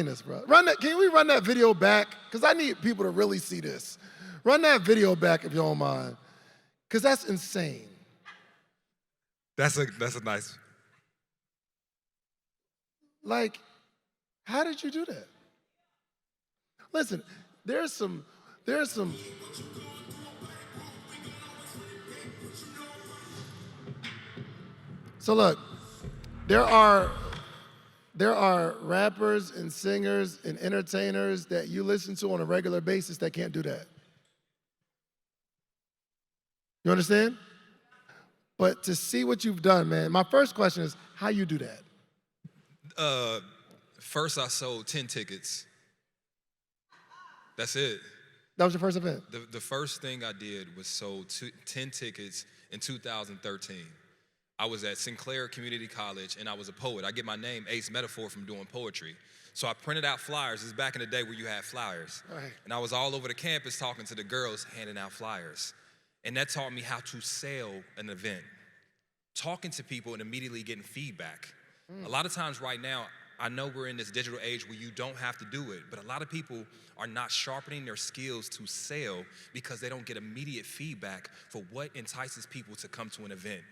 this, bro. Run that. Can we run that video back? Because I need people to really see this. Run that video back if you don't mind. Because that's insane. That's a nice. Like, how did you do that? Listen, there's some. So look, there are rappers and singers and entertainers that you listen to on a regular basis that can't do that. You understand? But to see what you've done, man, my first question is how you do that? First I sold 10 tickets. That's it. That was your first event? The first thing I did was sold 10 tickets in 2013. I was at Sinclair Community College, and I was a poet. I get my name, Ace Metaphor, from doing poetry. So I printed out flyers. This is back in the day where you had flyers. Right. And I was all over the campus talking to the girls, handing out flyers. And that taught me how to sell an event. Talking to people and immediately getting feedback. A lot of times right now, I know we're in this digital age where you don't have to do it, but a lot of people are not sharpening their skills to sell because they don't get immediate feedback for what entices people to come to an event.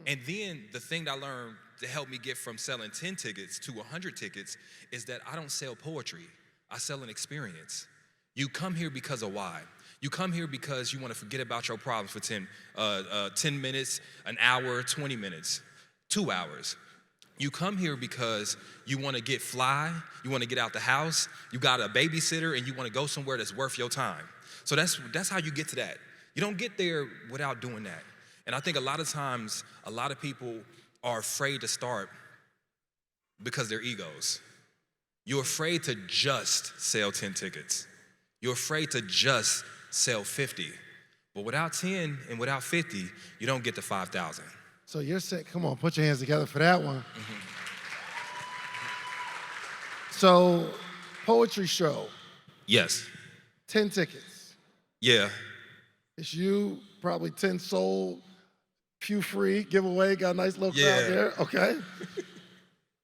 And then the thing that I learned to help me get from selling 10 tickets to 100 tickets is that I don't sell poetry, I sell an experience. You come here because of why. You come here because you want to forget about your problems for 10 minutes, an hour, 20 minutes, 2 hours. You come here because you want to get fly, you want to get out the house, you got a babysitter, and you want to go somewhere that's worth your time. So that's how you get to that. You don't get there without doing that. And I think a lot of times, a lot of people are afraid to start because they're egos. You're afraid to just sell 10 tickets. You're afraid to just sell 50. But without 10 and without 50, you don't get to 5,000. So you're saying, come on, put your hands together for that one. So, poetry show. Yes. 10 tickets. Yeah. It's you, probably 10 sold, few free, giveaway, got a nice little crowd there, okay?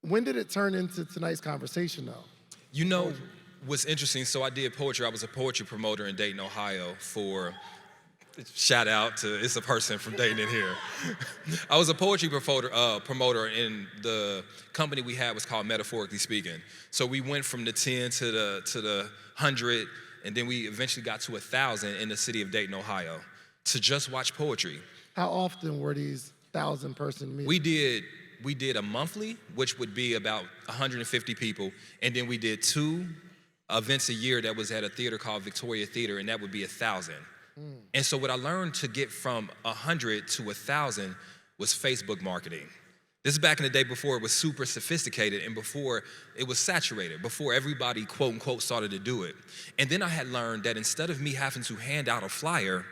When did it turn into tonight's conversation, though? You know what's interesting, so I did poetry. I was a poetry promoter in Dayton, Ohio for, shout out to, it's a person from Dayton in here. I was a poetry promoter, and the company we had was called Metaphorically Speaking. So we went from the 10 to the 100, and then we eventually got to 1,000 in the city of Dayton, Ohio, to just watch poetry. How often were these 1,000-person meetings? We did a monthly, which would be about 150 people, and then we did 2 events a year that was at a theater called Victoria Theater, and that would be 1,000. And so what I learned to get from 100 to 1,000 was Facebook marketing. This is back in the day before it was super sophisticated and before it was saturated, before everybody, quote unquote, started to do it. And then I had learned that instead of me having to hand out a flyer,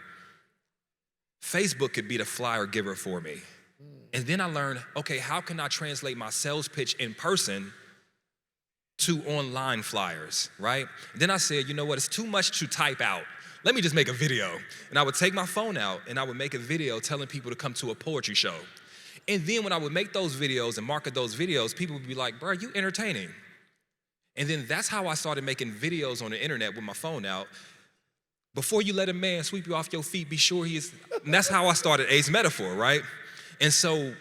Facebook could be the flyer giver for me. And then I learned, okay, how can I translate my sales pitch in person to online flyers, right? And then I said, you know what, it's too much to type out. Let me just make a video. And I would take my phone out and I would make a video telling people to come to a poetry show. And then when I would make those videos and market those videos, people would be like, bro, you entertaining. And then that's how I started making videos on the internet with my phone out. Before you let a man sweep you off your feet, be sure he is, and that's how I started Ace Metaphor, right? And so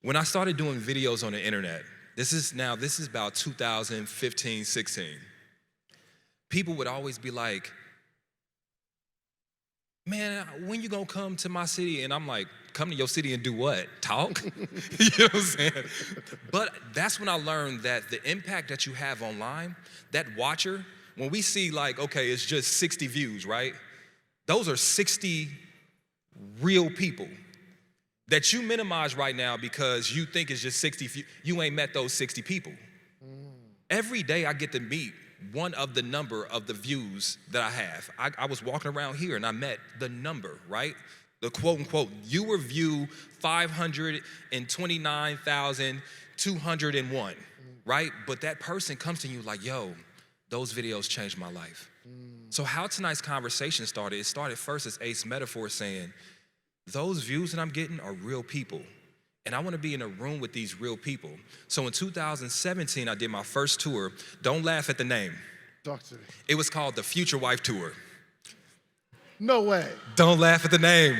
when I started doing videos on the internet, this is about 2015, 16. People would always be like, man, when you gonna come to my city? And I'm like, come to your city and do what? Talk? You know what I'm saying? But that's when I learned that the impact that you have online, that watcher, when we see like, okay, it's just 60 views, right? Those are 60 real people that you minimize right now because you think it's just 60 views. You ain't met those 60 people. Every day I get to meet one of the number of the views that I have. I was walking around here and I met the number, right? The quote unquote, viewer view 529,201, right? But that person comes to you like, yo, those videos changed my life. So how tonight's conversation started, it started first as Ace Metaphor saying, those views that I'm getting are real people. and I want to be in a room with these real people. So in 2017, I did my first tour. Don't laugh at the name. Talk to me. It was called the Future Wife Tour. No way. Don't laugh at the name.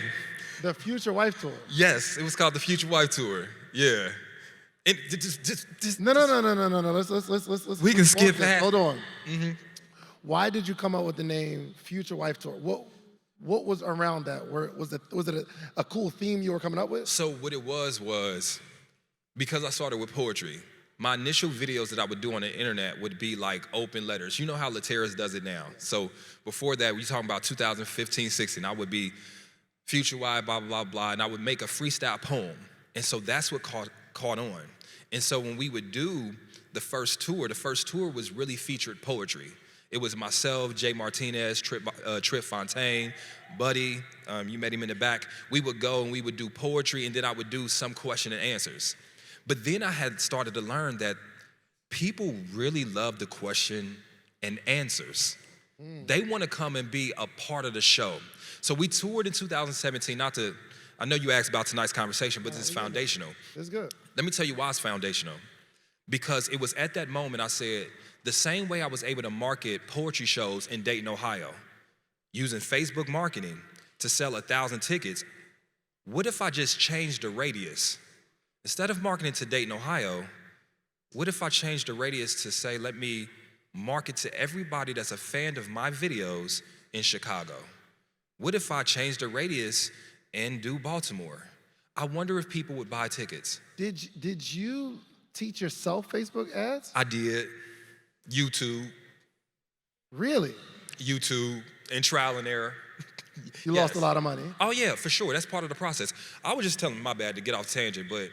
The Future Wife Tour. Yes, it was called the Future Wife Tour. Yeah. And No. Let's we can skip this. that. Hold on. Mm-hmm. Why did you come up with the name Future Wife Tour? What was around that? Was it a cool theme you were coming up with? So what it was because I started with poetry, my initial videos that I would do on the internet would be like open letters. You know how Lateras does it now. So before that, we talking about 2015, 16, I would be Future Wife, blah, blah, blah, and I would make a freestyle poem. And so that's what caught on. And so when we would do the first tour was really featured poetry. It was myself, Jay Martinez, Trip Fontaine, Buddy, you met him in the back. We would go and we would do poetry, and then I would do some question and answers. But then I had started to learn that people really love the question and answers. They want to come and be a part of the show. So we toured in 2017, I know you asked about tonight's conversation, but this is foundational. It's good. Let me tell you why it's foundational. Because it was at that moment I said, the same way I was able to market poetry shows in Dayton, Ohio, using Facebook marketing to sell 1,000 tickets, what if I just changed the radius? Instead of marketing to Dayton, Ohio, what if I changed the radius to say, let me market to everybody that's a fan of my videos in Chicago? What if I changed the radius and do Baltimore? I wonder if people would buy tickets. Did you teach yourself Facebook ads? I did. YouTube. Really? YouTube and trial and error. You lost a lot of money. Oh yeah, for sure. That's part of the process. I was just telling my bad to get off tangent, but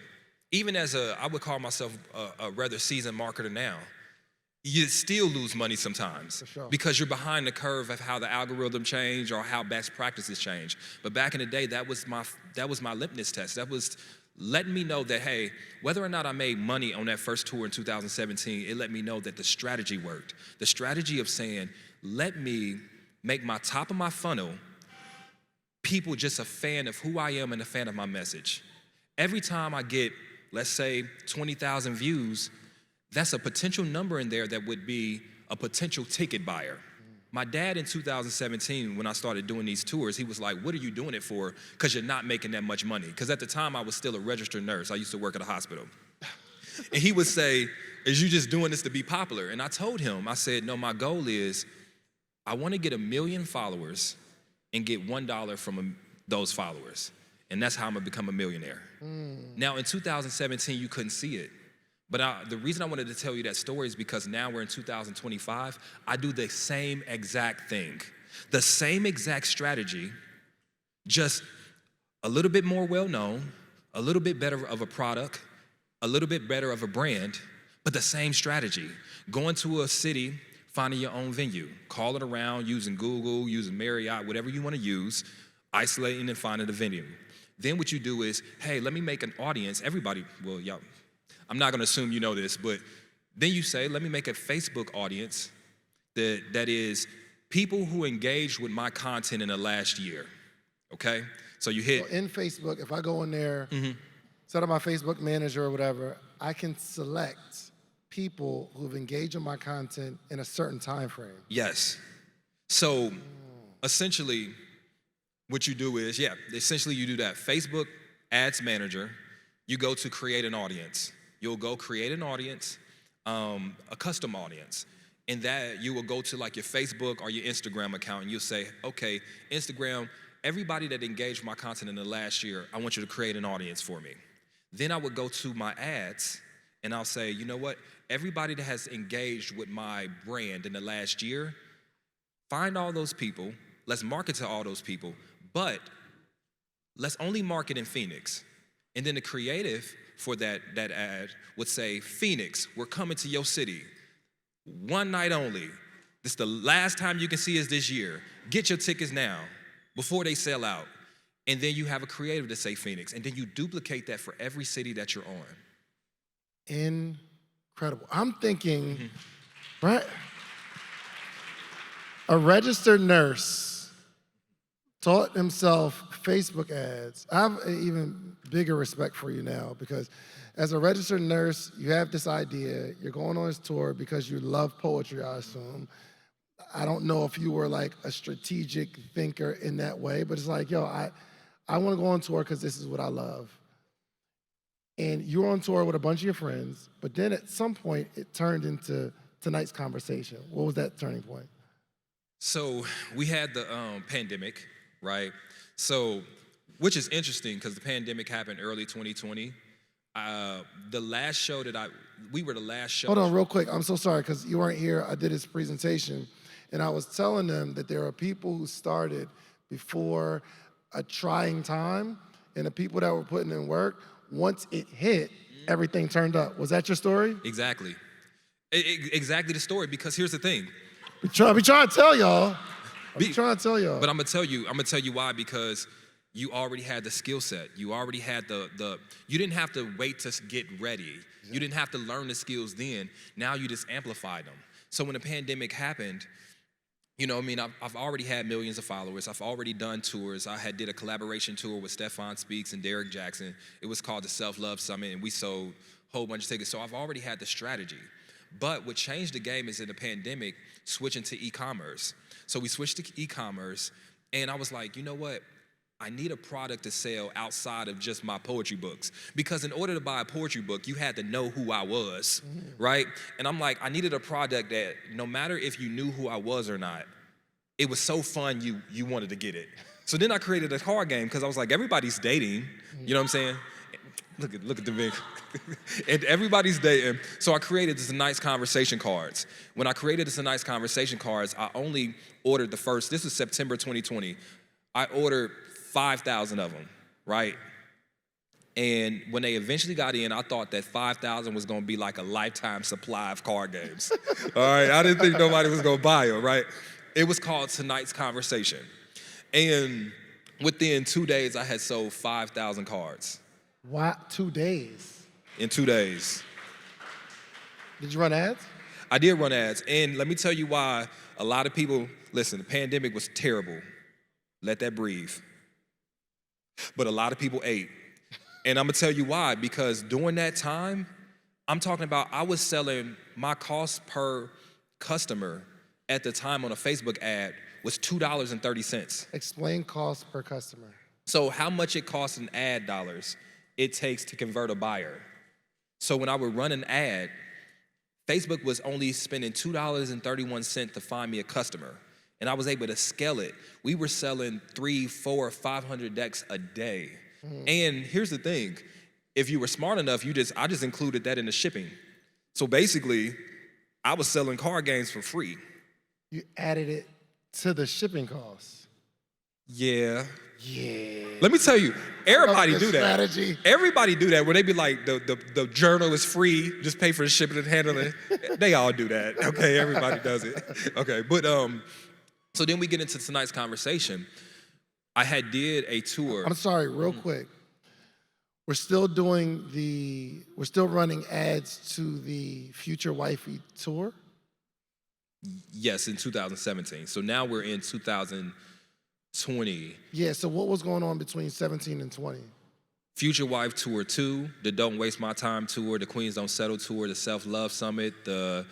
even as I would call myself a rather seasoned marketer now, you still lose money sometimes. For sure. Because you're behind the curve of how the algorithm changed or how best practices change. But back in the day, that was my litmus test. That was letting me know that, hey, whether or not I made money on that first tour in 2017, it let me know that the strategy worked. The strategy of saying, let me make my top of my funnel people just a fan of who I am and a fan of my message. Every time I get, let's say, 20,000 views, that's a potential number in there that would be a potential ticket buyer. My dad in 2017, when I started doing these tours, he was like, what are you doing it for? Because you're not making that much money. Because at the time, I was still a registered nurse. I used to work at a hospital. And he would say, is you just doing this to be popular? And I told him, I said, no, my goal is I want to get 1 million followers and get $1 from those followers. And that's how I'm going to become a millionaire. Now, in 2017, you couldn't see it. But the reason I wanted to tell you that story is because now we're in 2025. I do the same exact thing. The same exact strategy, just a little bit more well-known, a little bit better of a product, a little bit better of a brand, but the same strategy. Going to a city, finding your own venue, calling around, using Google, using Marriott, whatever you want to use, isolating and finding a venue. Then what you do is, hey, let me make an audience. Everybody, well, y'all, I'm not gonna assume you know this, but then you say, let me make a Facebook audience that is people who engaged with my content in the last year, okay? So you hit. So in Facebook, if I go in there, set up my Facebook manager or whatever, I can select people who've engaged in my content in a certain time frame. Yes. So essentially, what you do is, essentially you do that. Facebook Ads Manager, you go to create an audience. You'll go create an audience, a custom audience. And that you will go to like your Facebook or your Instagram account and you'll say, okay, Instagram, everybody that engaged my content in the last year, I want you to create an audience for me. Then I would go to my ads and I'll say, you know what? Everybody that has engaged with my brand in the last year, find all those people, let's market to all those people, but let's only market in Phoenix. And then the creative for that ad would say, Phoenix, we're coming to your city. One night only. This is the last time you can see us this year. Get your tickets now before they sell out. And then you have a creative to say Phoenix. And then you duplicate that for every city that you're on. Incredible. I'm thinking, right? A registered nurse taught himself Facebook ads. I have an even bigger respect for you now because as a registered nurse, you have this idea. You're going on this tour because you love poetry, I assume. I don't know if you were like a strategic thinker in that way, but it's like, yo, I want to go on tour because this is what I love. And you were on tour with a bunch of your friends, but then at some point it turned into tonight's conversation. What was that turning point? So we had the pandemic, right? So, which is interesting because the pandemic happened early 2020. The last show we were the last show. Hold on real quick. I'm so sorry because you weren't here. I did this presentation and I was telling them that there are people who started before a trying time and the people that were putting in work, once it hit, everything turned up. Was that your story? Exactly. Exactly the story, because here's the thing. We trying to tell y'all. Trying to tell y'all. But I'm gonna tell you why, because you already had the skill set. You already had you didn't have to wait to get ready. You didn't have to learn the skills then. Now you just amplified them. So when the pandemic happened, you know, I mean, I've already had millions of followers. I've already done tours. I did a collaboration tour with Stefan Speaks and Derek Jackson. It was called the Self-Love Summit, and we sold a whole bunch of tickets. So I've already had the strategy. But what changed the game is in the pandemic, switching to e-commerce. So we switched to e-commerce, and I was like, you know what? I need a product to sell outside of just my poetry books. Because in order to buy a poetry book, you had to know who I was, right? And I'm like, I needed a product that no matter if you knew who I was or not, it was so fun you wanted to get it. So then I created a card game because I was like, everybody's dating, you know what I'm saying? Look at the big, and everybody's dating. So I created this nice conversation cards. When I created this nice conversation cards, I only ordered this was September 2020. I ordered 5,000 of them, right? And when they eventually got in, I thought that 5,000 was gonna be like a lifetime supply of card games. All right, I didn't think nobody was gonna buy them, right? It was called Tonight's Conversation. And within 2 days, I had sold 5,000 cards. What, 2 days? In 2 days. Did you run ads? I did run ads, and let me tell you why a lot of people, listen, the pandemic was terrible. Let that breathe. But a lot of people ate. And I'm gonna tell you why, because during that time, I'm talking about I was selling my cost per customer at the time on a Facebook ad was $2.30. Explain cost per customer. So how much it costs in ad dollars it takes to convert a buyer. So when I would run an ad, Facebook was only spending $2.31 to find me a customer. And I was able to scale it. We were selling 300, 400, 500 decks a day. And here's the thing. If you were smart enough, I just included that in the shipping. So basically, I was selling card games for free. You added it to the shipping costs. Yeah. Yeah. Let me tell you, everybody do that. Strategy. Everybody do that where they be like, the journal is free, just pay for the shipping and handling. They all do that. Okay, everybody does it. Okay, but so then we get into tonight's conversation. I did a tour. I'm sorry, real quick. We're still running ads to the Future Wifey tour? Yes, in 2017. So now we're in 2020. Yeah, so what was going on between 17 and 20? Future Wife Tour 2, the Don't Waste My Time Tour, the Queens Don't Settle Tour, the Self-Love Summit, the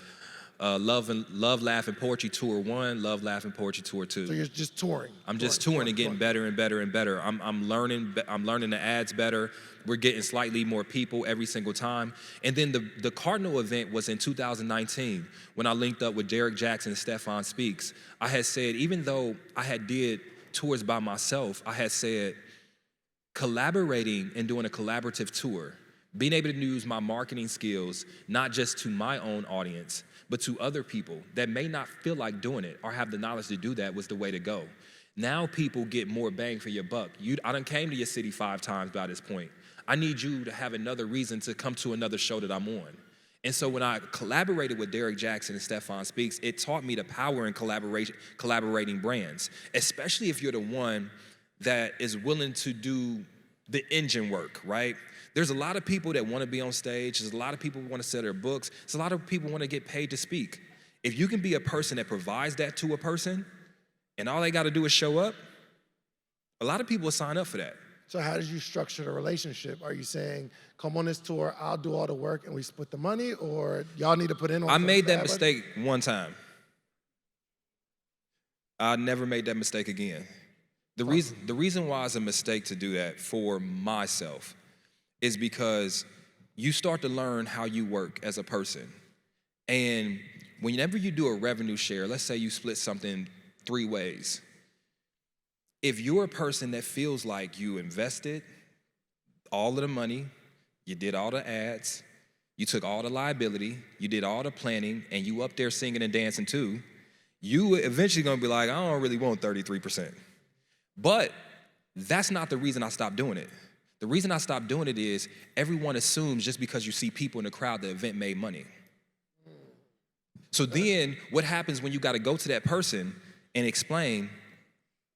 Love, Laugh, and Poetry Tour 1, Love, Laugh, and Poetry Tour 2. So you're just touring? I'm just touring and getting better and better and better. I'm learning the ads better. We're getting slightly more people every single time. And then the Cardinal event was in 2019 when I linked up with Derek Jackson and Stefan Speaks. I had said, even though I had did tours by myself, I had said, collaborating and doing a collaborative tour, being able to use my marketing skills, not just to my own audience, but to other people that may not feel like doing it or have the knowledge to do that, was the way to go. Now people get more bang for your buck. I done came to your city 5 times by this point. I need you to have another reason to come to another show that I'm on. And so when I collaborated with Derek Jackson and Stefan Speaks, it taught me the power in collaborating brands, especially if you're the one that is willing to do the engine work, right? There's a lot of people that want to be on stage. There's a lot of people who want to sell their books. There's a lot of people who want to get paid to speak. If you can be a person that provides that to a person, and all they got to do is show up, A lot of people will sign up for that. So how did you structure the relationship? Are you saying, come on this tour, I'll do all the work and we split the money, or y'all need to put in on I something made to that have mistake one time. I never made that mistake again. The reason why it's a mistake to do that for myself is because you start to learn how you work as a person. And whenever you do a revenue share, let's say you split something 3 ways. If you're a person that feels like you invested all of the money, you did all the ads, you took all the liability, you did all the planning, and you up there singing and dancing too, you eventually gonna be like, I don't really want 33%. But that's not the reason I stopped doing it. The reason I stopped doing it is everyone assumes just because you see people in the crowd, the event made money. So then what happens when you gotta go to that person and explain,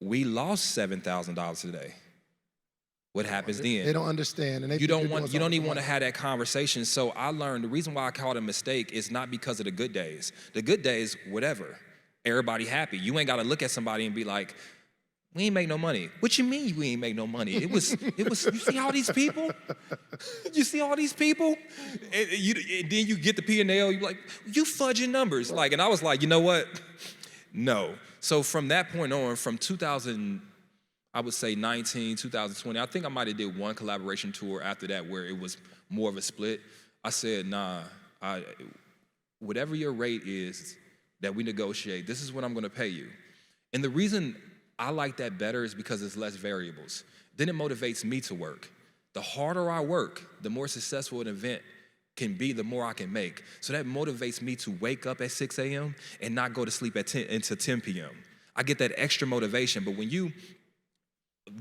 we lost $7,000 today? What happens then? They don't understand, and You don't even want to have that conversation. So I learned the reason why I call it a mistake is not because of the good days. The good days, whatever, everybody happy. You ain't got to look at somebody and be like, we ain't make no money. What you mean we ain't make no money? It was. You see all these people? You see all these people? And then you get the P&L. You like, you fudging numbers. Like, and I was like, you know what? No. So from that point on, from 2000. I would say 19, 2020. I think I might have did one collaboration tour after that where it was more of a split. I said, nah, whatever your rate is that we negotiate, this is what I'm gonna pay you. And the reason I like that better is because it's less variables. Then it motivates me to work. The harder I work, the more successful an event can be, the more I can make. So that motivates me to wake up at 6 a.m. and not go to sleep at 10 p.m. I get that extra motivation, but when you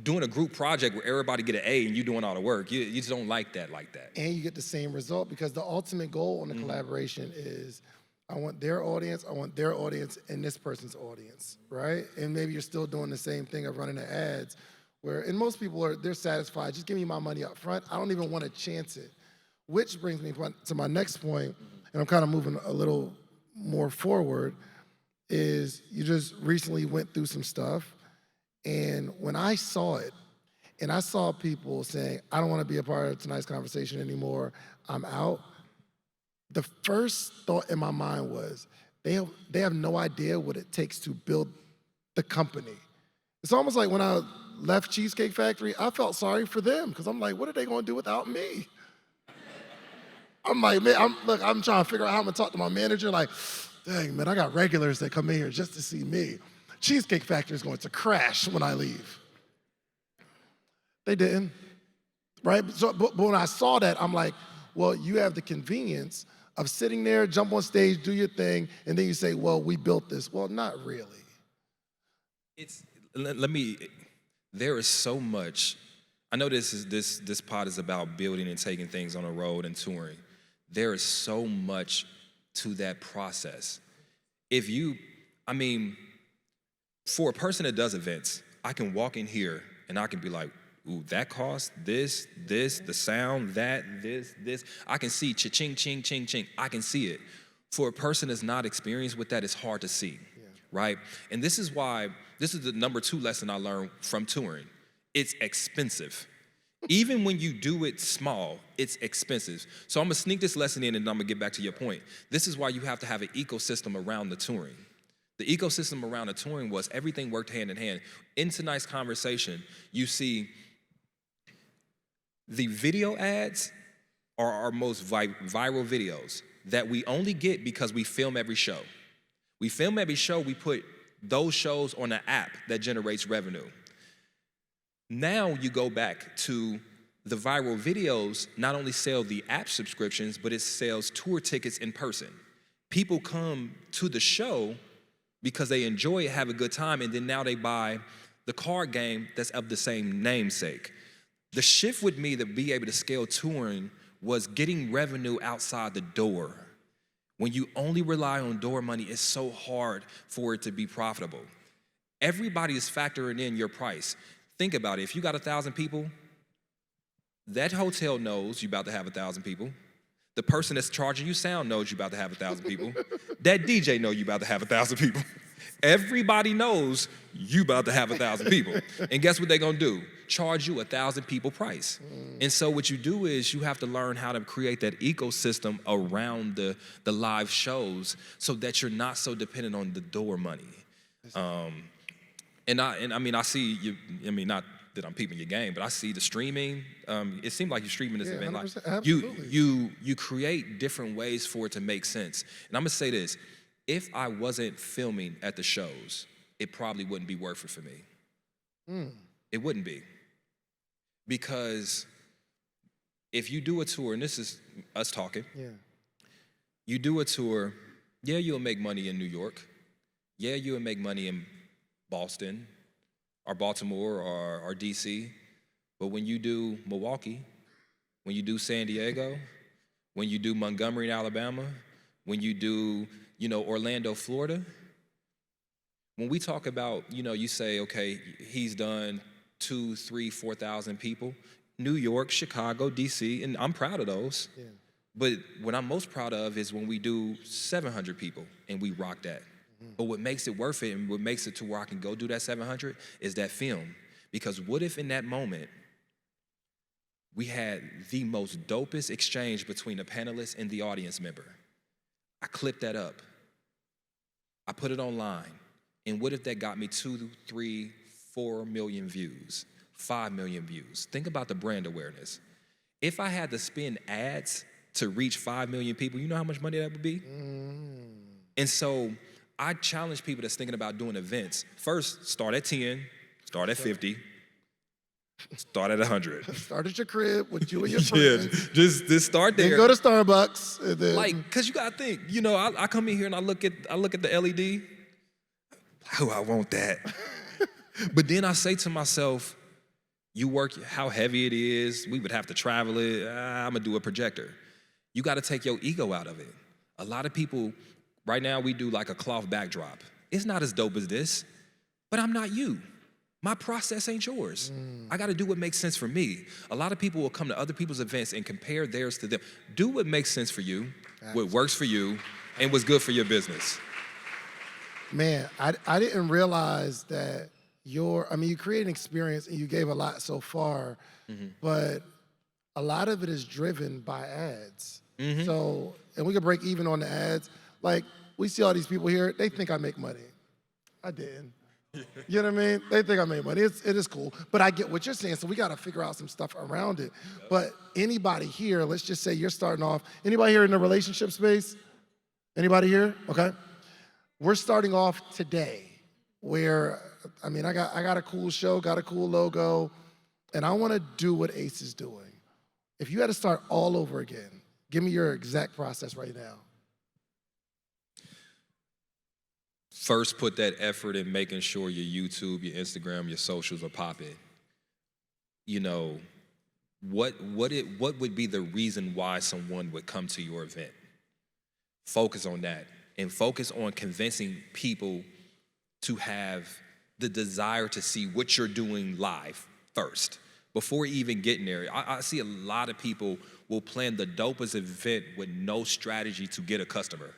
doing a group project where everybody get an A and you doing all the work, you just don't like that like that. And you get the same result because the ultimate goal on the collaboration is I want their audience, and this person's audience, right? And maybe you're still doing the same thing of running the ads where, and most people they're satisfied, just give me my money up front. I don't even want to chance it. Which brings me to my next point, and I'm kind of moving a little more forward, is you just recently went through some stuff. And when I saw it, and I saw people saying, I don't want to be a part of tonight's conversation anymore, I'm out, the first thought in my mind was, they have no idea what it takes to build the company. It's almost like when I left Cheesecake Factory, I felt sorry for them, because I'm like, what are they going to do without me? I'm like, man, I'm trying to figure out how I'm going to talk to my manager, like, dang, man, I got regulars that come in here just to see me. Cheesecake Factory is going to crash when I leave. They didn't, right? So, but when I saw that, I'm like, well, you have the convenience of sitting there, jump on stage, do your thing, and then you say, well, we built this. Well, not really. There is so much. I know this pod is about building and taking things on the road and touring. There is so much to that process. For a person that does events, I can walk in here and I can be like, ooh, that cost this, the sound, this. I can see cha-ching, ching, ching, ching. I can see it. For a person that's not experienced with that, it's hard to see, right? And this is the number 2 lesson I learned from touring. It's expensive. Even when you do it small, it's expensive. So I'm gonna sneak this lesson in and I'm gonna get back to your point. This is why you have to have an ecosystem around the touring. The ecosystem around the touring was everything worked hand in hand. In tonight's conversation, you see the video ads are our most viral videos that we only get because we film every show. We film every show, we put those shows on an app that generates revenue. Now you go back to the viral videos, not only sell the app subscriptions, but it sells tour tickets in person. People come to the show because they enjoy it, have a good time, and then now they buy the card game that's of the same namesake. The shift with me to be able to scale touring was getting revenue outside the door. When you only rely on door money, it's so hard for it to be profitable. Everybody is factoring in your price. Think about it, if you got 1,000 people, that hotel knows you about to have 1,000 people. The person that's charging you sound knows you about to have 1,000 people. That DJ know you about to have 1,000 people. Everybody knows you about to have 1,000 people. And guess what they're gonna do? Charge you 1,000 people price. And so what you do is you have to learn how to create that ecosystem around the live shows so that you're not so dependent on the door money. And I mean, I see you, I mean, not that I'm peeping your game, but I see the streaming. It seemed like you're streaming this event. Like 100%, absolutely. you create different ways for it to make sense. And I'm gonna say this, if I wasn't filming at the shows, it probably wouldn't be worth it for me. It wouldn't be. Because if you do a tour, and this is us talking, you do a tour, yeah, you'll make money in New York. Yeah, you'll make money in Boston or Baltimore or DC. But when you do Milwaukee, when you do San Diego, when you do Montgomery, Alabama, when you do, Orlando, Florida, when we talk about, you say, okay, he's done 2,000, 3,000, 4,000 people, New York, Chicago, DC, and I'm proud of those. Yeah. But what I'm most proud of is when we do 700 people and we rock that. But what makes it worth it and what makes it to where I can go do that 700 is that film. Because what if in that moment, we had the most dopest exchange between the panelist and the audience member? I clipped that up. I put it online. And what if that got me 2, 3, 4 million views, 5 million views? Think about the brand awareness. If I had to spend ads to reach 5 million people, you know how much money that would be? And so I challenge people that's thinking about doing events. First, start at 10, start at 50, start at 100. Start at your crib with you and your friends. Just start there. Then go to Starbucks. And then... cause you gotta think, I come in here and I look at the LED. Oh, I want that. But then I say to myself, you work how heavy it is, we would have to travel it, I'm gonna do a projector. You gotta take your ego out of it. A lot of people, right now we do like a cloth backdrop. It's not as dope as this, but I'm not you. My process ain't yours. I gotta do what makes sense for me. A lot of people will come to other people's events and compare theirs to them. Do what makes sense for you, what works for you, and what's good for your business. Man, I didn't realize that you create an experience and you gave a lot so far, but a lot of it is driven by ads. So, and we can break even on the ads. Like, we see all these people here, they think I make money. I didn't. You know what I mean? They think I make money. It is cool. But I get what you're saying, so we got to figure out some stuff around it. But anybody here, let's just say you're starting off, anybody here in the relationship space? Anybody here? Okay. We're starting off today where, I got a cool show, got a cool logo, and I want to do what Ace is doing. If you had to start all over again, give me your exact process right now. First, put that effort in making sure your YouTube, your Instagram, your socials are popping. What would be the reason why someone would come to your event? Focus on that. And focus on convincing people to have the desire to see what you're doing live first, before even getting there. I see a lot of people will plan the dopest event with no strategy to get a customer.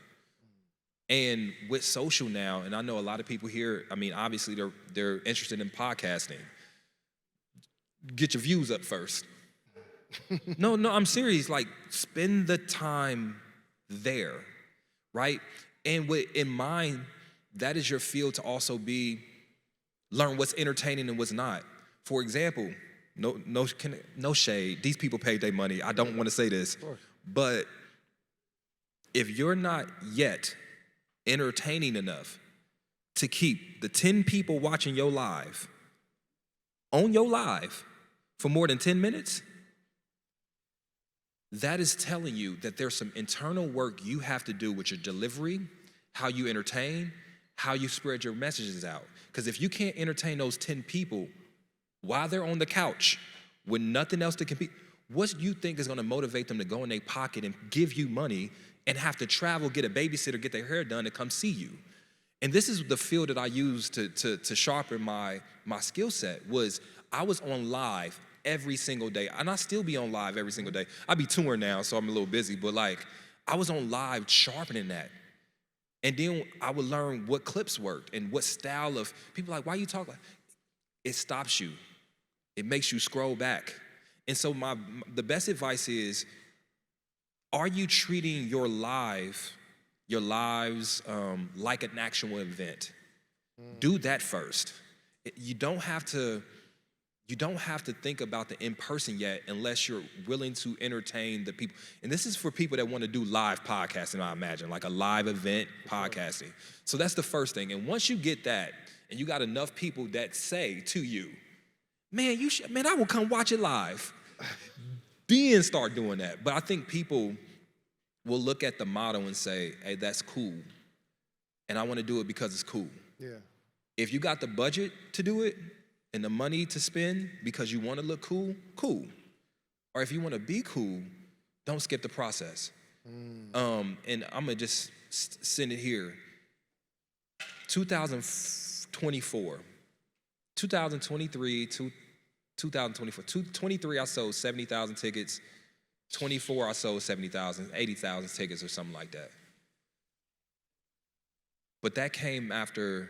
And with social now, and I know a lot of people here, obviously they're interested in podcasting. Get your views up first. No, I'm serious. Like, spend the time there, right? And with in mind, that is your field to also learn what's entertaining and what's not. For example, no shade. These people paid their money. I don't want to say this, but if you're not yet entertaining enough to keep the 10 people watching your live on your live for more than 10 minutes, that is telling you that there's some internal work you have to do with your delivery, how you entertain, how you spread your messages out. Because if you can't entertain those 10 people while they're on the couch with nothing else to compete, what do you think is gonna motivate them to go in their pocket and give you money and have to travel, get a babysitter, get their hair done, and come see you? And this is the field that I used to sharpen my skill set. I was on live every single day, and I still be on live every single day. I be touring now, so I'm a little busy, but I was on live sharpening that. And then I would learn what clips worked and what style of, people like, why you talk like, it stops you. It makes you scroll back. And so the best advice is, are you treating your lives like an actual event? Do that first. You don't have to think about the in-person yet unless you're willing to entertain the people. And this is for people that want to do live podcasting, I imagine, like a live event podcasting. So that's the first thing. And once you get that, and you got enough people that say to you, man, I will come watch it live. Then start doing that. But I think people will look at the motto and say, hey, that's cool. And I want to do it because it's cool. Yeah. If you got the budget to do it and the money to spend because you want to look cool, cool. Or if you want to be cool, don't skip the process. And I'm going to just send it here. 2024, 2023, 2024. 23, I sold 70,000 tickets. 24, I sold 70,000, 80,000 tickets or something like that. But that came after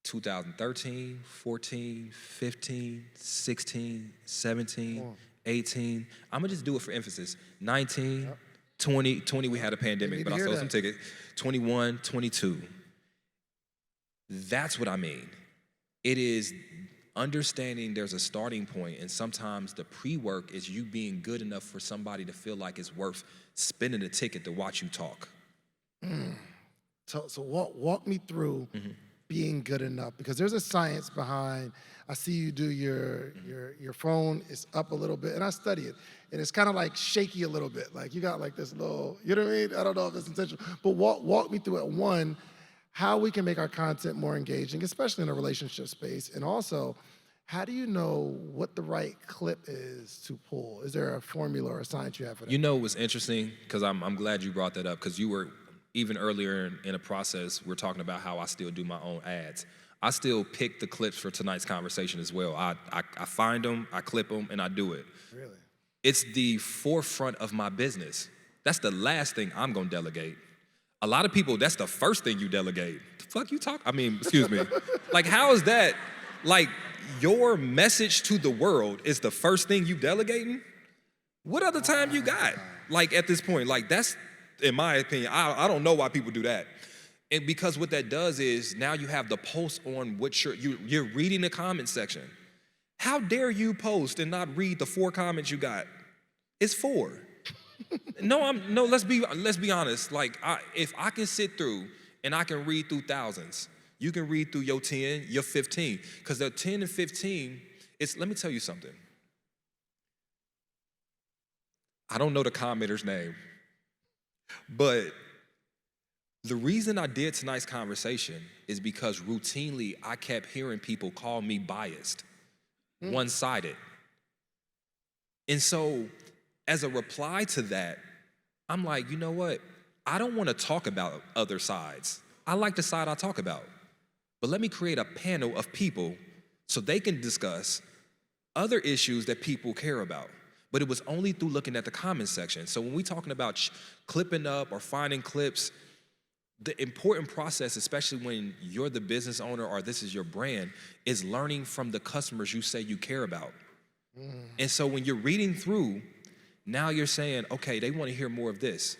2013, 14, 15, 16, 17, 18. I'm gonna just do it for emphasis. 19, 20 we had a pandemic, but I sold some tickets. 21, 22. That's what I mean. It is understanding there's a starting point, and sometimes the pre-work is you being good enough for somebody to feel like it's worth spending a ticket to watch you talk. So walk me through being good enough, because there's a science behind. I see you do your phone is up a little bit, and I study it, and it's kind of like shaky a little bit, like you got like this little, you know what I mean? I don't know if it's intentional, but walk me through it. One, how we can make our content more engaging, especially in a relationship space, and also, how do you know what the right clip is to pull? Is there a formula or a science you have for that? You know what's interesting, because I'm glad you brought that up, because you were, even earlier in a process, we're talking about how I still do my own ads. I still pick the clips for tonight's conversation as well. I find them, I clip them, and I do it. Really? It's the forefront of my business. That's the last thing I'm gonna delegate. A lot of people, that's the first thing you delegate. The fuck you talk? I mean, excuse me. Like, how is that? Like, your message to the world is the first thing you delegating? What other time you got? Like, at this point, like, that's, in my opinion, I don't know why people do that. And because what that does is now you have the post on what you're reading the comment section. How dare you post and not read the 4 comments you got? It's 4. Let's be honest. Like, if I can sit through and I can read through thousands, you can read through your 10, your 15, because the 10 and 15, let me tell you something. I don't know the commenter's name, but the reason I did tonight's conversation is because routinely I kept hearing people call me biased, one-sided. And so as a reply to that, I'm like, you know what? I don't want to talk about other sides. I like the side I talk about. But let me create a panel of people so they can discuss other issues that people care about. But it was only through looking at the comment section. So when we're talking about clipping up or finding clips, the important process, especially when you're the business owner or this is your brand, is learning from the customers you say you care about. And so when you're reading through, now you're saying, okay, they want to hear more of this.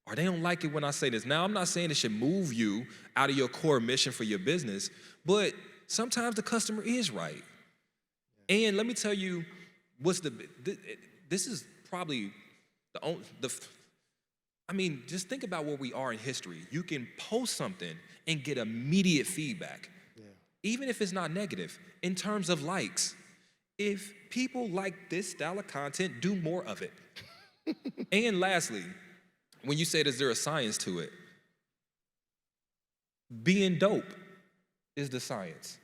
Or they don't like it when I say this. Now, I'm not saying it should move you out of your core mission for your business, but sometimes the customer is right. And let me tell you, this is probably just think about where we are in history. You can post something and get immediate feedback, even if it's not negative, in terms of likes. If people like this style of content, do more of it. And lastly, when you said, is there a science to it? Being dope is the science.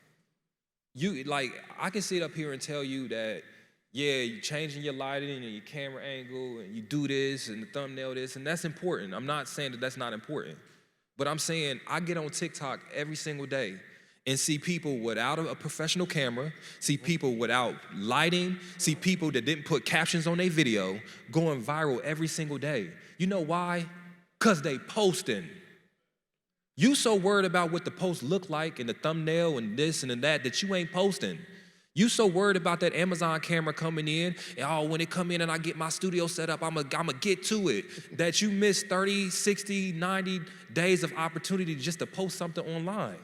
I can sit up here and tell you that, yeah, you're changing your lighting and your camera angle and you do this and the thumbnail this, and that's important. I'm not saying that that's not important. But I'm saying I get on TikTok every single day and see people without a professional camera, see people without lighting, see people that didn't put captions on their video going viral every single day. You know why? Because they posting. You so worried about what the post look like and the thumbnail and this and that you ain't posting. You so worried about that Amazon camera coming in, and oh, when it come in and I get my studio set up, I'm gonna get to it, that you miss 30, 60, 90 days of opportunity just to post something online.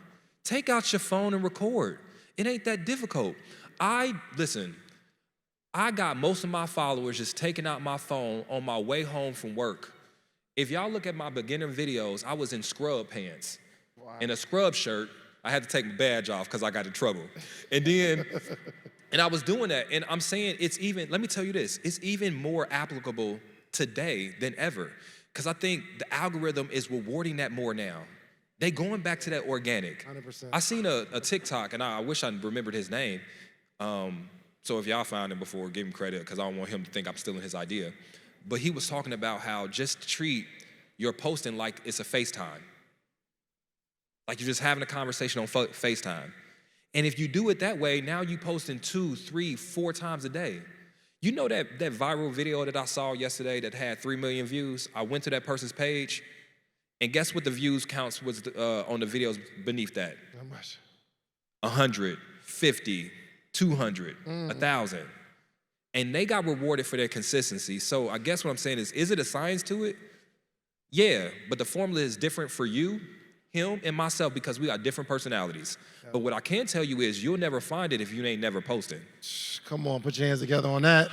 Take out your phone and record. It ain't that difficult. Listen, I got most of my followers just taking out my phone on my way home from work. If y'all look at my beginner videos, I was in scrub pants, in a scrub shirt. I had to take my badge off because I got in trouble. And I was doing that, and I'm saying let me tell you this, it's even more applicable today than ever, because I think the algorithm is rewarding that more now. They going back to that organic. 100%. I seen a TikTok, and I wish I remembered his name. So if y'all found him before, give him credit, because I don't want him to think I'm stealing his idea. But he was talking about how just treat your posting like it's a FaceTime. Like you're just having a conversation on FaceTime. And if you do it that way, now you posting 2, 3, 4 times a day. You know that viral video that I saw yesterday that had 3 million views? I went to that person's page, and guess what the views counts was on the videos beneath that? How much? 100, 50, 200, 1,000. And they got rewarded for their consistency. So I guess what I'm saying is it a science to it? Yeah, but the formula is different for you, him, and myself because we got different personalities. Yeah. But what I can tell you is you'll never find it if you ain't never posting. Come on, put your hands together on that.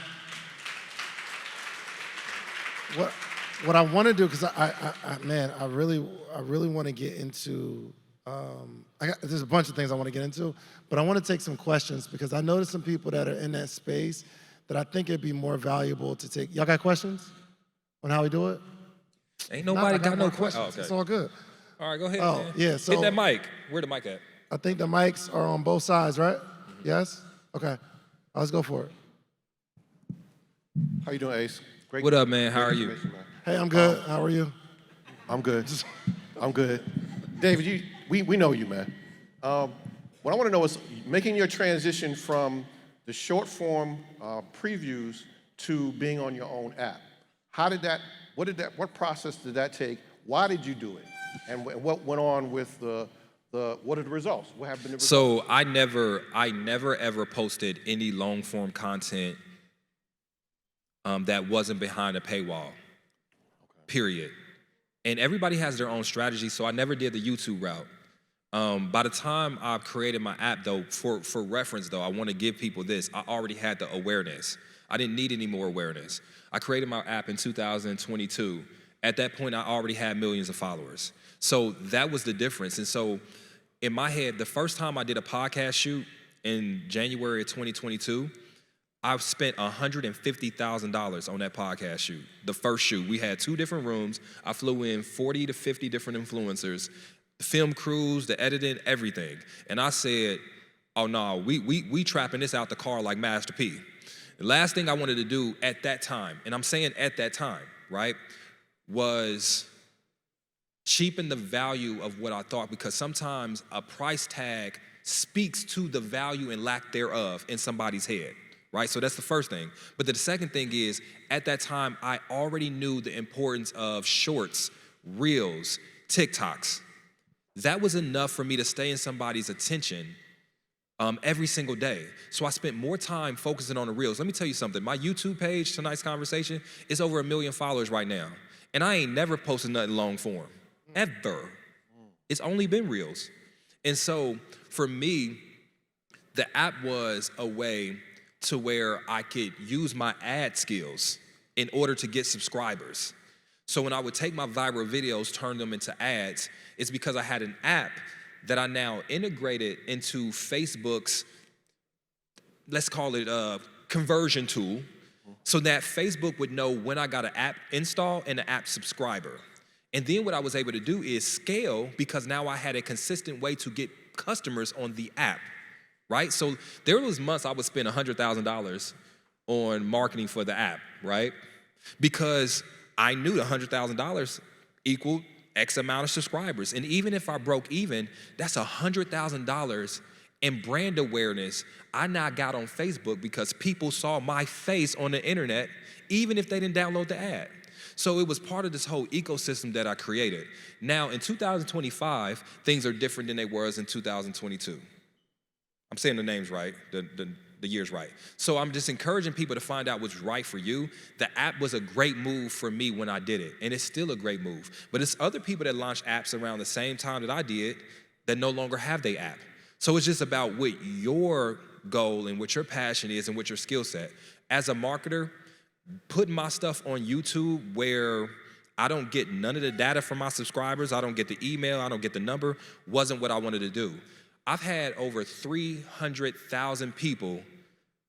What I want to do, because I really want to get into, there's a bunch of things I want to get into, but I want to take some questions because I noticed some people that are in that space that I think it'd be more valuable to take. Y'all got questions on how we do it? Ain't nobody got no questions. Oh, okay. It's all good. All right, go ahead, man. Yeah, so hit that mic. Where the mic at? I think the mics are on both sides, right? Mm-hmm. Yes? Okay. Let's go for it. How you doing, Ace? Great. What up, man? How are you? Hey, I'm good. How are you? I'm good. I'm good. David, we know you, man. What I want to know is making your transition from the short form previews to being on your own app. What process did that take? Why did you do it? And what went on with what are the results? What have been the results? So I never ever posted any long form content that wasn't behind a paywall, period. And everybody has their own strategy, so I never did the YouTube route. By the time I created my app, though, for reference, though, I want to give people this. I already had the awareness. I didn't need any more awareness. I created my app in 2022. At that point, I already had millions of followers. So that was the difference. And so in my head, the first time I did a podcast shoot in January of 2022, I spent $150,000 on that podcast shoot. The first shoot, we had 2 different rooms. I flew in 40 to 50 different influencers, the film crews, the editing, everything. And I said, oh no, we trapping this out the car like Master P. The last thing I wanted to do at that time, and I'm saying at that time, right, was cheapen the value of what I thought, because sometimes a price tag speaks to the value and lack thereof in somebody's head. Right, so that's the first thing. But the second thing is, at that time, I already knew the importance of shorts, reels, TikToks. That was enough for me to stay in somebody's attention every single day. So I spent more time focusing on the reels. Let me tell you something. My YouTube page, tonight's conversation, is over 1 million followers right now. And I ain't never posted nothing long form, ever. It's only been reels. And so for me, the app was a way to where I could use my ad skills in order to get subscribers. So when I would take my viral videos, turn them into ads, it's because I had an app that I now integrated into Facebook's, let's call it a conversion tool, so that Facebook would know when I got an app install and an app subscriber. And then what I was able to do is scale, because now I had a consistent way to get customers on the app. Right? So there was months I would spend $100,000 on marketing for the app, right? Because I knew $100,000 equaled X amount of subscribers. And even if I broke even, that's $100,000 in brand awareness I now got on Facebook because people saw my face on the internet, even if they didn't download the ad. So it was part of this whole ecosystem that I created. Now, in 2025, things are different than they were in 2022. I'm saying the names right, the years right. So I'm just encouraging people to find out what's right for you. The app was a great move for me when I did it, and it's still a great move. But it's other people that launched apps around the same time that I did that no longer have their app. So it's just about what your goal and what your passion is and what your skill set. As a marketer, putting my stuff on YouTube where I don't get none of the data from my subscribers, I don't get the email, I don't get the number, wasn't what I wanted to do. I've had over 300,000 people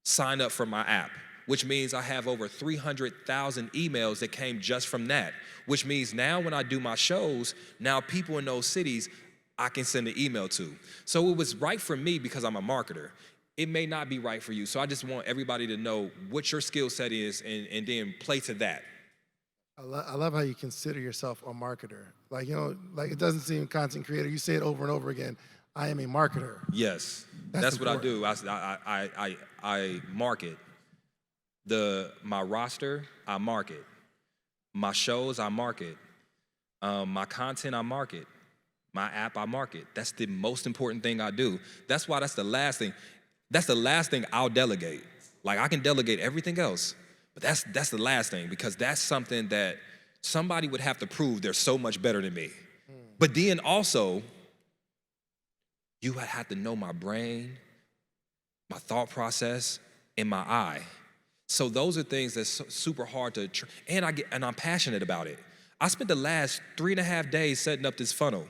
sign up for my app, which means I have over 300,000 emails that came just from that, which means now when I do my shows, now people in those cities, I can send an email to. So it was right for me because I'm a marketer. It may not be right for you. So I just want everybody to know what your skill set is and then play to that. I love how you consider yourself a marketer. Like, like it doesn't seem content creator. You say it over and over again. I am a marketer. Yes, that's what I do. I market. My roster, I market. My shows, I market. My content, I market. My app, I market. That's the most important thing I do. That's why that's the last thing. That's the last thing I'll delegate. Like I can delegate everything else, but that's the last thing because that's something that somebody would have to prove they're so much better than me. But then also, you have to know my brain, my thought process, and my eye. So those are things that's super hard to, and I'm passionate about it. I spent the last 3.5 days setting up this funnel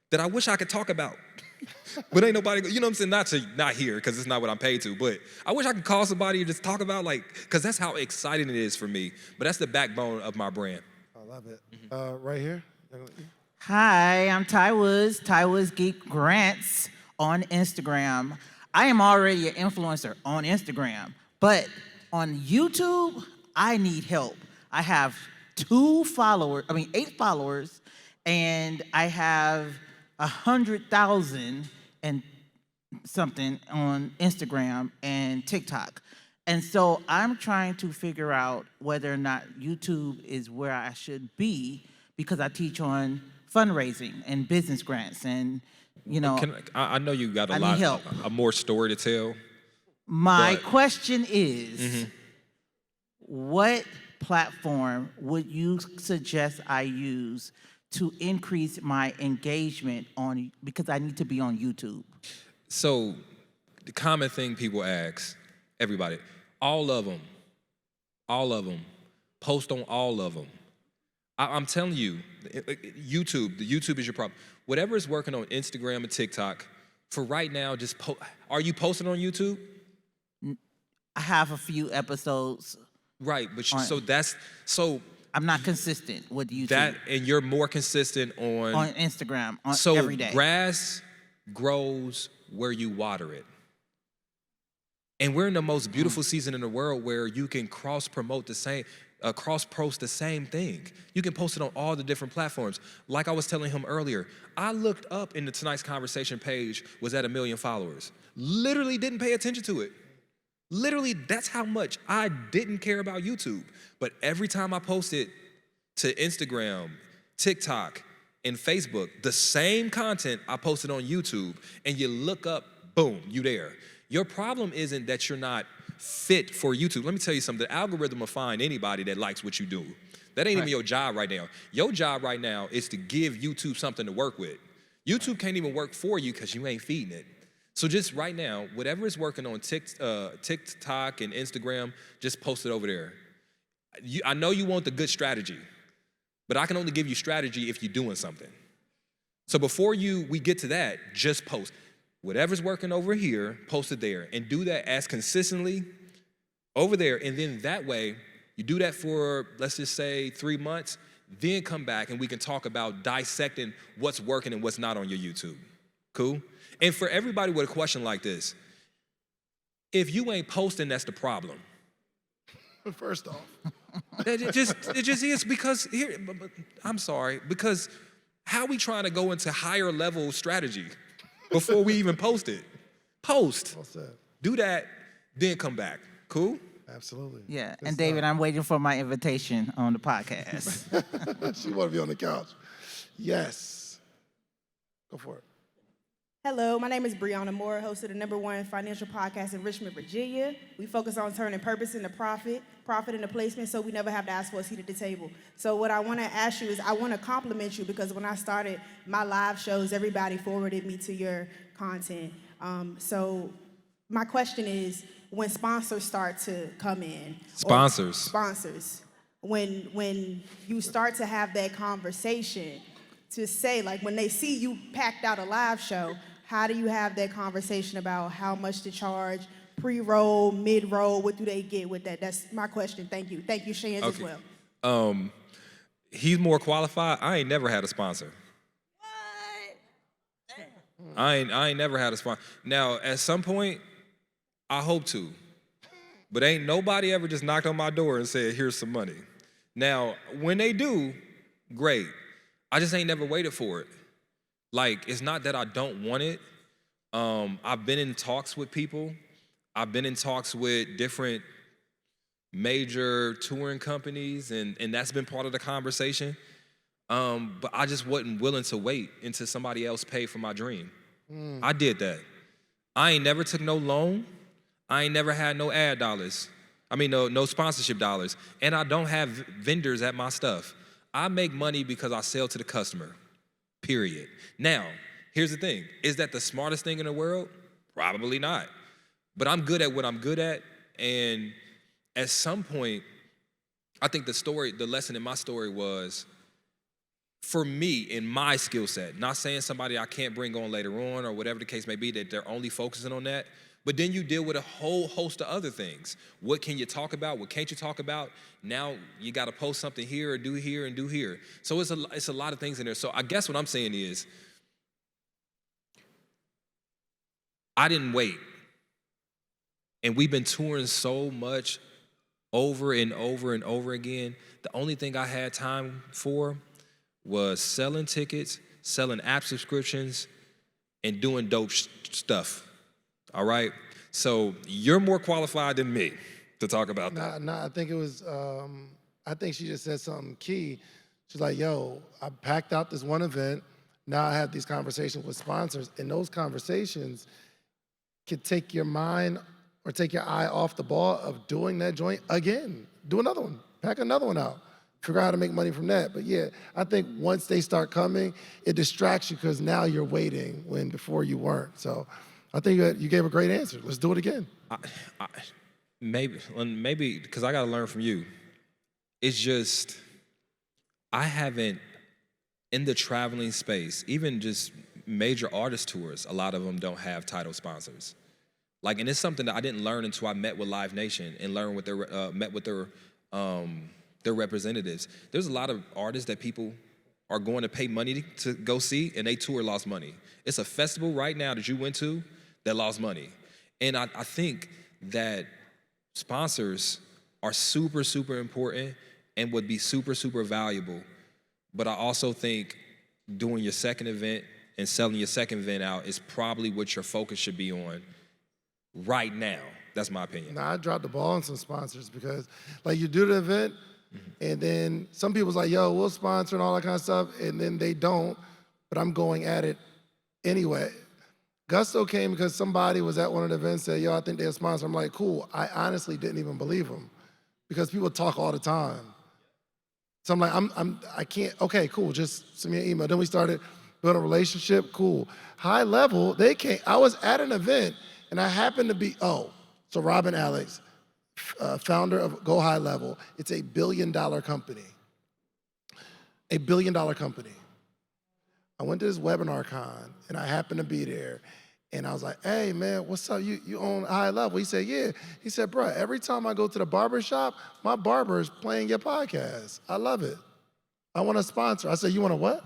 that I wish I could talk about. But ain't nobody, you know what I'm saying? Not here, because it's not what I'm paid to, but I wish I could call somebody and just talk about because that's how exciting it is for me. But that's the backbone of my brand. I love it. Right here. Hi, I'm Ty Woods, Ty Woods Geek Grants on Instagram. I am already an influencer on Instagram, but on YouTube, I need help. I have 8 followers, and I have 100,000 and something on Instagram and TikTok. And so I'm trying to figure out whether or not YouTube is where I should be because I teach on fundraising and business grants and, I know you got I need help. a more story to tell. My question is, what platform would you suggest I use to increase my engagement because I need to be on YouTube? So the common thing people ask, everybody, all of them, post on all of them. I'm telling you, YouTube is your problem. Whatever is working on Instagram and TikTok, for right now, just are you posting on YouTube? I have a few episodes. Right, but I'm not consistent with YouTube. And you're more consistent on Instagram every day. So grass grows where you water it. And we're in the most beautiful season in the world where you can cross-post the same thing. You can post it on all the different platforms. Like I was telling him earlier, I looked up in the Tonight's Conversation page was at 1 million followers. Literally didn't pay attention to it. Literally, that's how much I didn't care about YouTube. But every time I posted to Instagram, TikTok, and Facebook, the same content I posted on YouTube, and you look up, boom, you there. Your problem isn't that you're not fit for YouTube. Let me tell you something. The algorithm will find anybody that likes what you do. That ain't even your job right now. Your job right now is to give YouTube something to work with. YouTube can't even work for you because you ain't feeding it. So just right now, whatever is working on TikTok and Instagram, just post it over there. I know you want the good strategy, but I can only give you strategy if you're doing something. So before we get to that, just post. Whatever's working over here, post it there. And do that as consistently over there. And then that way, you do that for, let's just say, 3 months, then come back and we can talk about dissecting what's working and what's not on your YouTube. Cool? And for everybody with a question like this, if you ain't posting, that's the problem. First off. It just is because, I'm sorry, because how we trying to go into higher level strategy before we even post it? Post. Well said. Do that, then come back. Cool? Absolutely. Yeah, Good and David, stuff. I'm waiting for my invitation on the podcast. She want to be on the couch. Yes. Go for it. Hello, my name is Brianna Moore, host of the #1 financial podcast in Richmond, Virginia. We focus on turning purpose into profit into placement, so we never have to ask for a seat at the table. So what I want to ask you is, I want to compliment you because when I started my live shows, everybody forwarded me to your content. So my question is, when sponsors start to come in, sponsors, when you start to have that conversation, to say, like, when they see you packed out a live show, how do you have that conversation about how much to charge, pre-roll, mid-roll, what do they get with that? That's my question. Thank you. Thank you, Shands, as well. He's more qualified. I ain't never had a sponsor. I ain't never had a sponsor. Now, at some point, I hope to. But ain't nobody ever just knocked on my door and said, here's some money. Now, when they do, great. I just ain't never waited for it. Like, it's not that I don't want it. I've been in talks with people. I've been in talks with different major touring companies, and that's been part of the conversation. But I just wasn't willing to wait until somebody else paid for my dream. I did that. I ain't never took no loan. I ain't never had no ad dollars. No sponsorship dollars. And I don't have vendors at my stuff. I make money because I sell to the customer, period. Now, here's the thing. Is that the smartest thing in the world? Probably not. But I'm good at what I'm good at, and at some point, I think the lesson in my story was, for me, in my skill set, not saying somebody I can't bring on later on or whatever the case may be, that they're only focusing on that, but then you deal with a whole host of other things. What can you talk about? What can't you talk about? Now you got to post something here or do here and do here. So it's a lot of things in there. So I guess what I'm saying is, I didn't wait. And we've been touring so much over and over and over again. The only thing I had time for was selling tickets, selling app subscriptions, and doing dope stuff. All right? So you're more qualified than me to talk about that. No, I think it was, I think she just said something key. She's like, yo, I packed out this one event. Now I have these conversations with sponsors, and those conversations could take your mind or take your eye off the ball of doing that joint again. Do another one, pack another one out. Figure out how to make money from that. But yeah, I think once they start coming, it distracts you because now you're waiting when before you weren't. So I think you gave a great answer. Let's do it again. Maybe because I got to learn from you. It's just, I haven't, in the traveling space, even just major artist tours, a lot of them don't have title sponsors. Like, and it's something that I didn't learn until I met with Live Nation and learned with met with their representatives. There's a lot of artists that people are going to pay money to go see, and they tour lost money. It's a festival right now that you went to that lost money. And I think that sponsors are super, super important and would be super, super valuable. But I also think doing your second event and selling your second event out is probably what your focus should be on right now. That's my opinion. Now, I dropped the ball on some sponsors because, like, you do the event, and then some people's like, yo, we'll sponsor and all that kind of stuff, and then they don't, but I'm going at it anyway. Gusto came because somebody was at one of the events and said, yo, I think they're a sponsor. I'm like, cool. I honestly didn't even believe them because people talk all the time. So I'm like, I can't, okay, cool, just send me an email. Then we started building a relationship, cool. High level, they came, I was at an event and I happened to be, so Robin Alex, founder of Go High Level, it's a $1 billion company. A $1 billion company. I went to this webinar con and I happened to be there and I was like, hey man, what's up, you own High Level? He said, yeah. He said, bruh, every time I go to the barber shop, my barber is playing your podcast. I love it. I want to sponsor. I said, you want to what?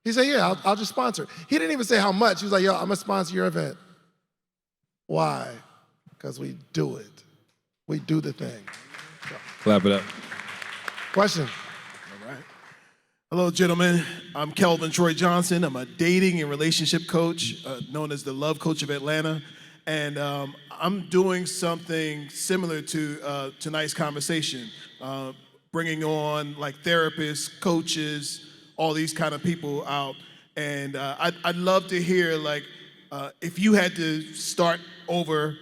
He said, yeah, I'll just sponsor. He didn't even say how much. He was like, yo, I'm gonna sponsor your event. Why? Because we do it. We do the thing. So. Clap it up. Question. All right. Hello, gentlemen. I'm Kelvin Troy Johnson. I'm a dating and relationship coach, known as the Love Coach of Atlanta. And I'm doing something similar to tonight's conversation, bringing on like therapists, coaches, all these kind of people out. And I'd love to hear like if you had to start over.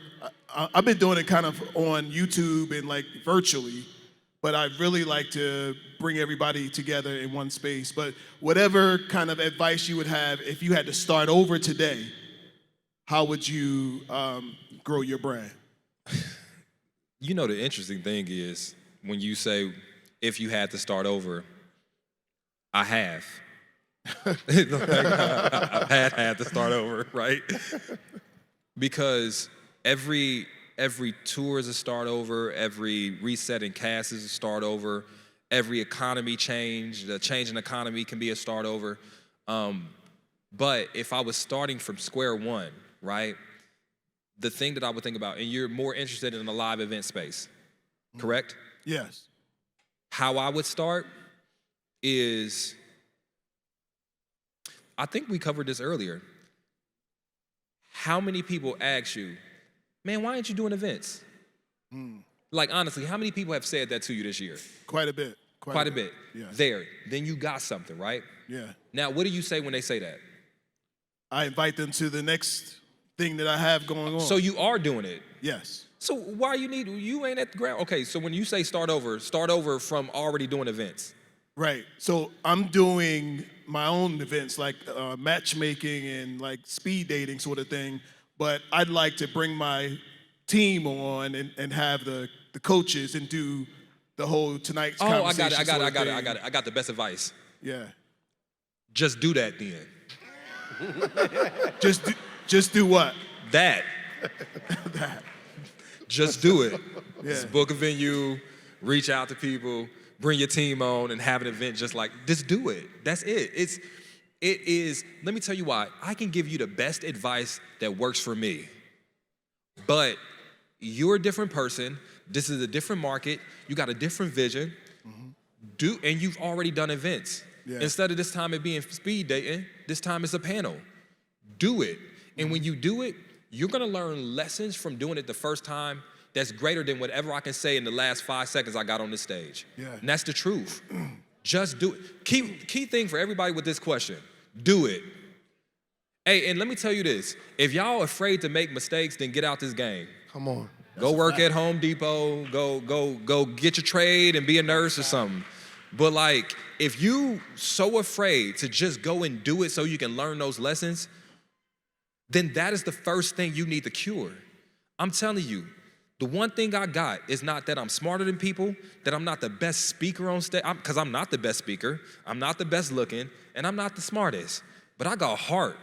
I've been doing it kind of on YouTube and like virtually, but I'd really like to bring everybody together in one space. But whatever kind of advice you would have if you had to start over today, how would you grow your brand? You know, the interesting thing is when you say, if you had to start over, I have. I've had to start over, right? Because every tour is a start over, every reset in cast is a start over, every economy change, the change in economy can be a start over. But if I was starting from square one, right, the thing that I would think about, and you're more interested in the live event space, correct? Yes. How I would start is, I think we covered this earlier. How many people ask you, man, why aren't you doing events? Like, honestly, how many people have said that to you this year? Quite a bit. Quite a bit. Yeah. There. Then you got something, right? Yeah. Now, what do you say when they say that? I invite them to the next thing that I have going on. So you are doing it. Yes. So why you ain't at the ground? Okay, so when you say start over from already doing events. Right. So I'm doing my own events like matchmaking and like speed dating sort of thing. But I'd like to bring my team on and have the coaches and do the whole tonight's conversation. I got it. I got the best advice. Yeah. Just do that then. Just do what? That. That. Just do it. Yeah. Just book a venue, reach out to people, bring your team on, and have an event just do it. That's it. It is, let me tell you why. I can give you the best advice that works for me. But you're a different person. This is a different market. You got a different vision. And you've already done events. Yeah. Instead of this time it being speed dating, this time it's a panel. Do it. And when you do it, you're gonna learn lessons from doing it the first time that's greater than whatever I can say in the last 5 seconds I got on this stage. Yeah. And that's the truth. Just do it. Key thing for everybody with this question, do it. Hey, and let me tell you this, if y'all afraid to make mistakes, then get out this game. Come on. Go work at Home Depot, go get your trade and be a nurse or something. But like, if you so afraid to just go and do it so you can learn those lessons, then that is the first thing you need to cure. I'm telling you, the one thing I got is not that I'm smarter than people, that I'm not the best speaker on stage, because I'm not the best speaker, I'm not the best looking, and I'm not the smartest, but I got a heart.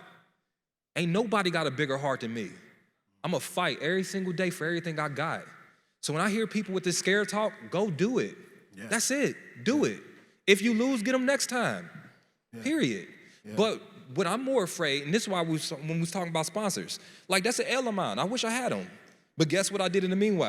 Ain't nobody got a bigger heart than me. I'm gonna fight every single day for everything I got. So when I hear people with this scare talk, go do it. Yeah. That's it, do it. If you lose, get them next time, period. Yeah. But what I'm more afraid, and this is why when we was talking about sponsors, like that's an L of mine. I wish I had them. But guess what I did in the meanwhile?